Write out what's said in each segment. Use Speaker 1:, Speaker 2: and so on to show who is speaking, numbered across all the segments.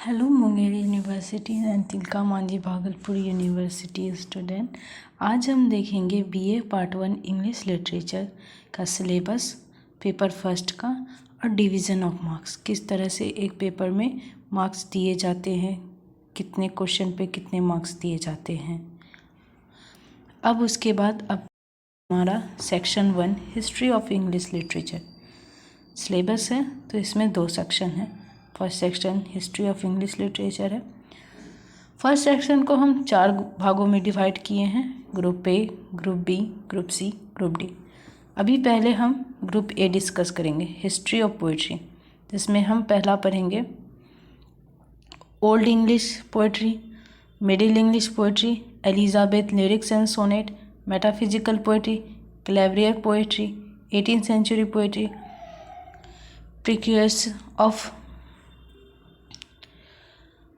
Speaker 1: Hello Munger university and Tilka Manjhi Bhagalpur university student. आज हम देखेंगे बीए पार्ट 1 इंग्लिश लिटरेचर का सिलेबस, पेपर फर्स्ट का और डिवीज़न ऑफ मार्क्स। किस तरह से एक पेपर में मार्क्स दिए जाते हैं, कितने क्वेश्चन पे कितने मार्क्स दिए जाते हैं। अब उसके बाद अब हमारा section 1 history of English literature syllabus है, तो इसमें 2 सेक्शन हैं। First section history of English literature है। फर्स्ट सेक्शन को हम 4 भागों में डिवाइड किए हैं, group A, group B, group C, group D. अभी पहले हम ग्रुप ए डिस्कस करेंगे, हिस्ट्री ऑफ पोइट्री, जिसमें हम पहला पढ़ेंगे old English poetry, middle English poetry, Elizabeth lyrics and sonnet, metaphysical poetry, cavalier poetry, 18th century poetry, precursors of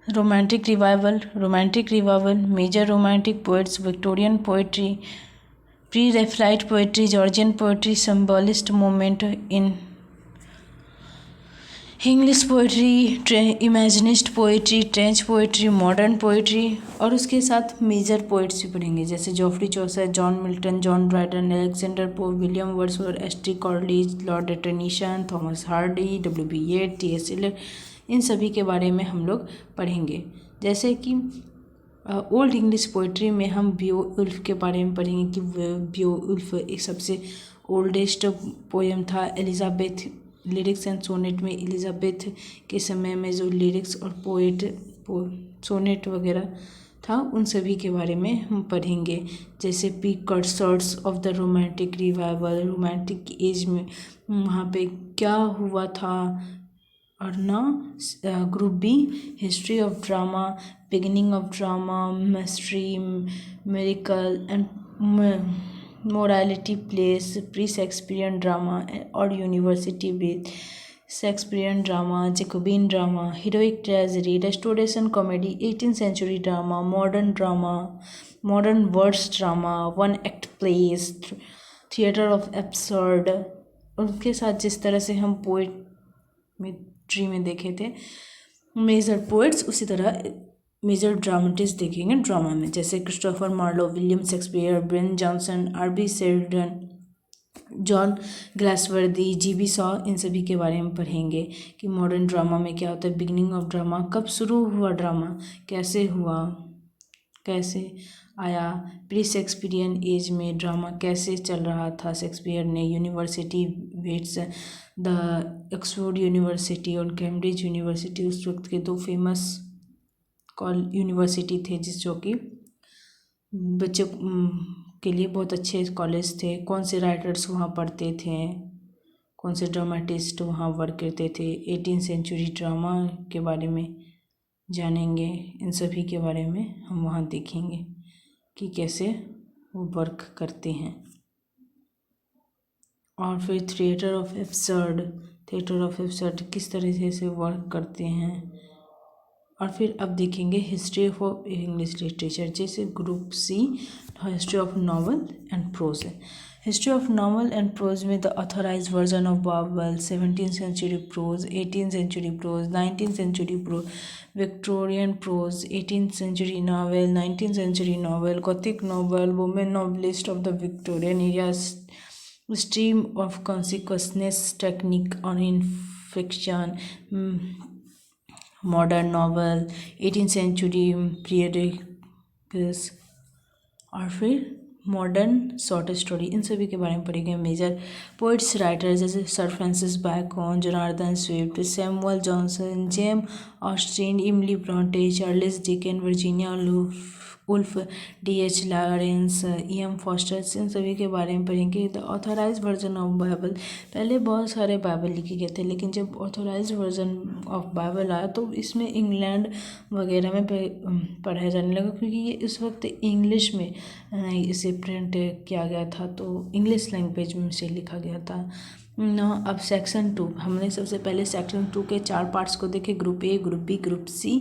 Speaker 1: romantic revival, major romantic poets, Victorian poetry, pre Raphaelite poetry, Georgian poetry, symbolist movement in English poetry, imaginist poetry, trench poetry, modern poetry, और उसके साथ major poets भी पढ़ेंगे, जैसे Geoffrey Chaucer, John Milton, John Dryden, Alexander Pope, William Wordsworth, S T. Coleridge, Lord Tennyson, Thomas Hardy, W B. Yeats, T S. Eliot. इन सभी के बारे में हम लोग पढ़ेंगे। जैसे कि ओल्ड इंग्लिश पोइट्री में हम बियोवुल्फ के बारे में पढ़ेंगे कि बियोवुल्फ एक सबसे ओल्डेस्ट पोएम था। एलिजाबेथ लिरिक्स एंड सोनेट में एलिजाबेथ के समय में जो लिरिक्स और सोनेट वगैरह था, उन सभी के बारे में हम पढ़ेंगे। जैसे precursors of the romantic revival, romantic age में वहाँ पे क्या हुआ था। और ना group B history of drama, beginning of drama, mystery, miracle and morality plays, pre Shakespearean drama और university based Shakespearean drama, Jacobean drama, heroic tragedy, restoration comedy, 18th century drama, modern words drama, one act plays, theatre of absurd. उनके साथ जिस तरह से हम poetry में देखे थे मेजर पोइट्स, उसी तरह मेजर ड्रामेटिस्ट देखेंगे ड्रामा में, जैसे Christopher Marlowe, William Shakespeare, Ben Jonson, R B. Sheldon, John Galsworthy, G B. Shaw. इन सभी के बारे में पढ़ेंगे कि मॉडर्न ड्रामा में क्या होता है, बिगिनिंग ऑफ ड्रामा, कब शुरू हुआ ड्रामा, कैसे हुआ, कैसे आया, प्री शेक्सपियरियन एज में ड्रामा कैसे चल रहा था। शेक्सपियर ने university wits, the Oxford university और कैम्ब्रिज यूनिवर्सिटी उस वक्त के 2 फेमस यूनिवर्सिटी थे, जो कि बच्चों के लिए बहुत अच्छे कॉलेज थे। कौन से राइटर्स वहाँ पढ़ते थे, कौन से ड्रामेटिस्ट वहाँ वर्क करते थे। 18th सेंचुरी ड्रामा के बारे में जानेंगे। इन सभी के बारे में हम वहाँ देखेंगे कि कैसे वो वर्क करते हैं। और फिर थिएटर ऑफ एब्सर्ड किस तरह से वर्क करते हैं। और फिर अब देखेंगे हिस्ट्री ऑफ इंग्लिश लिटरेचर, जैसे group C history of novel and prose है। History of novel and prose में the authorise version of Bible, 17th century prose, 18th century prose, 19th century prose, Victorian prose, 18th century novel, 19th century novel, gothic novel, women novelist of the Victorian area, stream of consequence technique on in fiction, modern novel, 18th century periods, और फिर modern short story. इन सभी के बारे में पढ़ेंगे। Major poets writer जैसे sir Francis Bacon, Jonathan Swift, Samuel Johnson, Jane Austen, Emily Bronte, Charles Dickens, Virginia Woolf, D H. Lawrence, E M. Forster. इन सभी के बारे में पढ़ेंगे। The authorise version of Bible, पहले बहुत सारे बाइबल लिखे गए थे, लेकिन जब ऑथराइज वर्जन ऑफ बाइबल आया तो इसमें इंग्लैंड वगैरह में पढ़ाया जाने लगा, क्योंकि ये इस वक्त इंग्लिश में इसे प्रिंट किया गया था, तो इंग्लिश लैंग्वेज में से लिखा गया था ना। अब सेक्शन 2, हमने सबसे पहले सेक्शन 2 के 4 पार्ट्स को देखे, group A, group B, group C,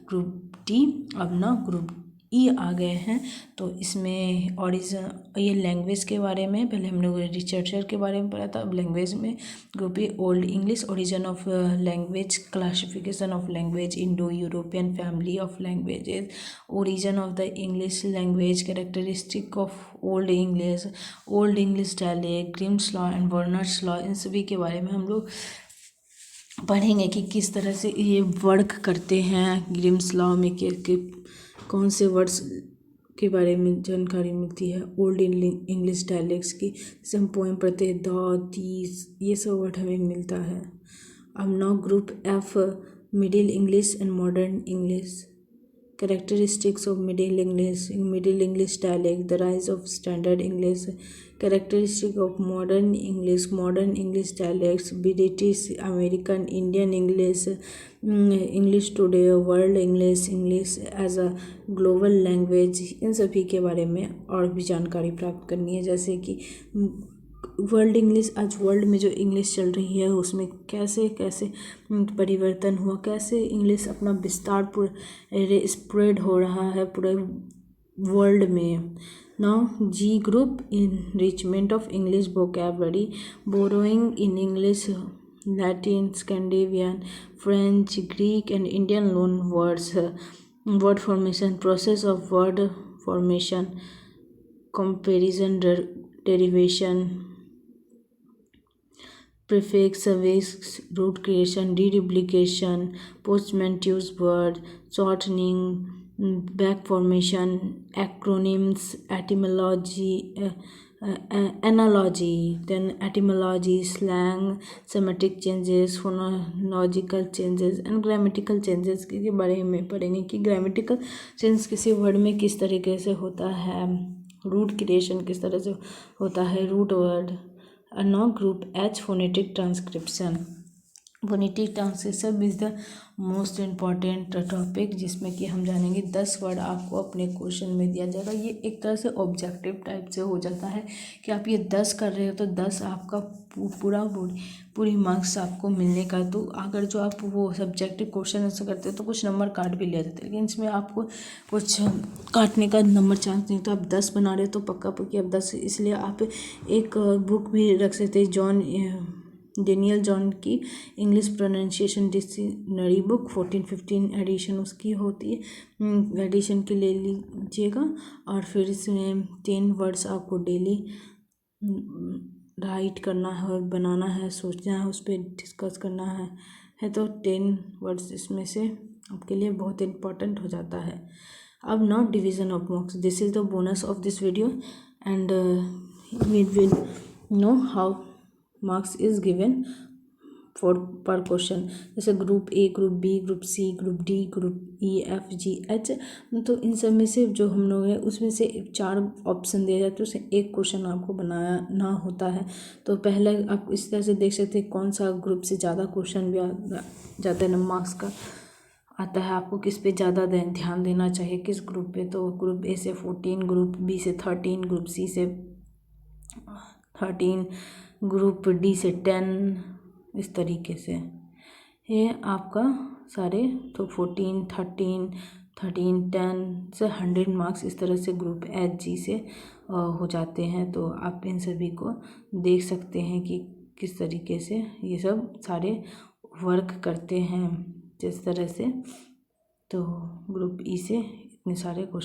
Speaker 1: group D. अब ना ग्रुप ई आ गए हैं। तो इसमें ओरिजिन ये लैंग्वेज के बारे में, पहले हम लोग रिसर्चर के बारे में पढ़ा था। अब लैंग्वेज में group A old English, origin of language, classification of language, Indo European family of languages, origin of the English language, characteristic of old English dialect, Grimm's law and Verner's law, इन सभी के बारे में हम लोग पढ़ेंगे कि किस तरह से ये वर्क करते हैं। ग्रिम्स लॉ में के कौन से वर्ड्स के बारे में जानकारी मिलती है, ओल्ड इंग्लिश डायलेक्ट्स की, जैसे हम पोएम पढ़ते हैं द, दीज, ये सब वर्ड हमें मिलता है। अब now group F, middle English and modern English, characteristics of middle english dialect, the rise of standard english, characteristic of modern english dialects, british american indian english, english today, world english as a global language, इन सभी के बारे में और भी जानकारी प्राप्त करनी है। जैसे कि वर्ल्ड इंग्लिश, आज वर्ल्ड में जो इंग्लिश चल रही है उसमें कैसे कैसे परिवर्तन हुआ, कैसे इंग्लिश अपना विस्तार पूरे स्प्रेड हो रहा है पूरे वर्ल्ड में। Now G group, enrichment of English vocabulary, borrowing in English Latin, Scandinavian, French, Greek and Indian loan words, word formation, process of word formation, comparison, derivation, prefix, suffix, root creation, reduplication, postmanteuse word, shortening, back formation, acronyms, analogy, then etymology, slang, semantic changes, phonological changes and grammatical changes के बारे में पढ़ेंगे कि grammatical change किसी word में किस तरीके से होता है, रूट क्रिएशन किस तरह से होता है, root word. Now group H, phonetic transcription. Phonetic transcription is the most important topic, जिसमें कि हम जानेंगे 10 वर्ड आपको अपने क्वेश्चन में दिया जाएगा। ये एक तरह से ऑब्जेक्टिव टाइप से हो जाता है कि आप ये 10 कर रहे हो तो 10 आपका पूरी मार्क्स आपको मिलने का। तो अगर जो आप वो सब्जेक्टिव क्वेश्चन ऐसे करते हो तो कुछ नंबर काट भी ले जाते हैं, लेकिन इसमें आपको कुछ काटने का नंबर चांस नहीं। तो आप 10 बना रहे हो तो पक्का पक्की आप 10, इसलिए आप एक बुक भी रख सकते हैं, डेनियल जॉन की English pronunciation dictionary book 14-15 edition उसकी होती है, एडिशन की ले लीजिएगा। और फिर इसमें 10 वर्ड्स आपको डेली राइट करना है, बनाना है, सोचना है, उस पर डिस्कस करना है तो 10 वर्ड्स इसमें से आपके लिए बहुत इम्पॉर्टेंट हो जाता है। अब not division of marks, this is the bonus of this video and we will know how marks is given for per question. जैसे group A, group B, group C, group D, group E, F, G, H, तो इन सब में से जो हम लोग हैं उसमें से 4 ऑप्शन दिए जाते हैं, उससे एक क्वेश्चन आपको बनाना होता है। तो पहले आप इस तरह से देख सकते हैं कौन सा ग्रुप से ज़्यादा क्वेश्चन भी ज़्यादा मार्क्स का आता है, आपको किस पे ज़्यादा ध्यान देना चाहिए, किस ग्रुप पे। तो ग्रुप ए से 14, ग्रुप बी से 13, ग्रुप सी से 13, ग्रुप डी से 10, इस तरीके से ये आपका सारे। तो 14, 13, 10 से 100 मार्क्स इस तरह से ग्रुप एच जी से हो जाते हैं। तो आप इन सभी को देख सकते हैं कि किस तरीके से ये सब सारे वर्क करते हैं जिस तरह से। तो ग्रुप ई से इतने सारे क्वेश्चन